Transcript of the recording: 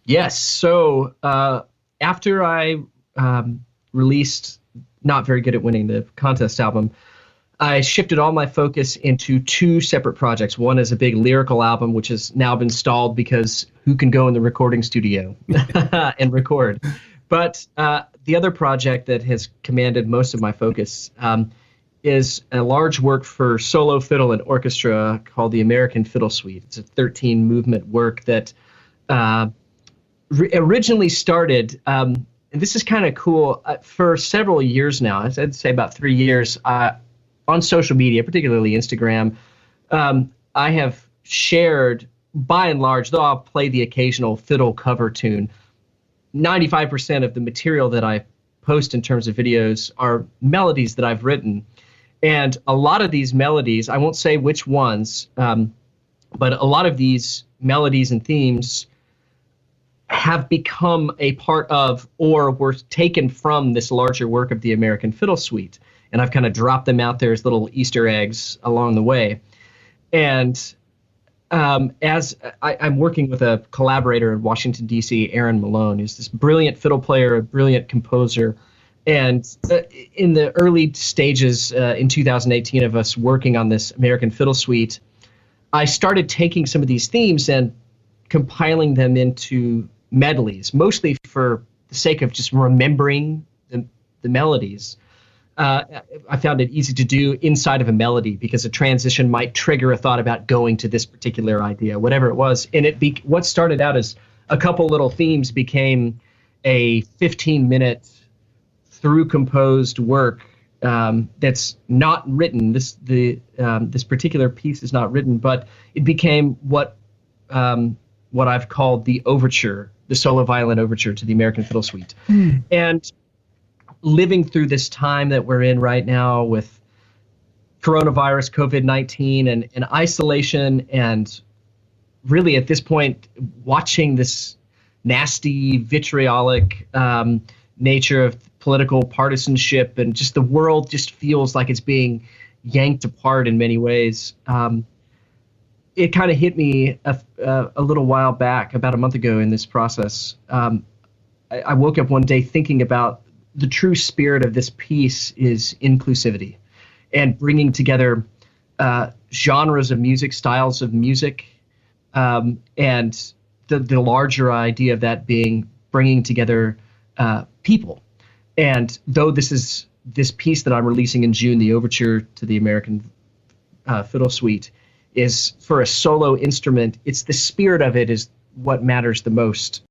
Yes. So after I released Not Very Good at Winning, the contest album, I shifted all my focus into two separate projects. One is a big lyrical album, which has now been stalled because who can go in the recording studio and record? But the other project that has commanded most of my focus is a large work for solo fiddle and orchestra called the American Fiddle Suite. It's a 13 movement work that originally started, and this is kind of cool, for several years now. I'd say about 3 years. On social media, particularly Instagram, I have shared, by and large, though I'll play the occasional fiddle cover tune, 95% of the material that I post in terms of videos are melodies that I've written. And a lot of these melodies, I won't say which ones, but a lot of these melodies and themes have become a part of or were taken from this larger work of the American Fiddle Suite. And I've kind of dropped them out there as little Easter eggs along the way. And as I'm working with a collaborator in Washington, D.C., Aaron Malone, who's this brilliant fiddle player, a brilliant composer. And in the early stages in 2018 of us working on this American Fiddle Suite, I started taking some of these themes and compiling them into medleys, mostly for the sake of just remembering the melodies. I found it easy to do inside of a melody because a transition might trigger a thought about going to this particular idea, whatever it was. And what started out as a couple little themes became a 15-minute through composed work that's not written. This particular piece is not written, but it became what I've called the overture, the solo violin overture to the American Fiddle Suite. And living through this time that we're in right now with coronavirus, COVID-19, and isolation, and really at this point watching this nasty, vitriolic nature of political partisanship, and just the world just feels like it's being yanked apart in many ways. It kind of hit me a little while back, about a month ago in this process. I woke up one day thinking about the true spirit of this piece is inclusivity and bringing together genres of music, styles of music, and the larger idea of that being bringing together people. And though this piece that I'm releasing in June, the overture to the American Fiddle Suite, is for a solo instrument, it's the spirit of it is what matters the most.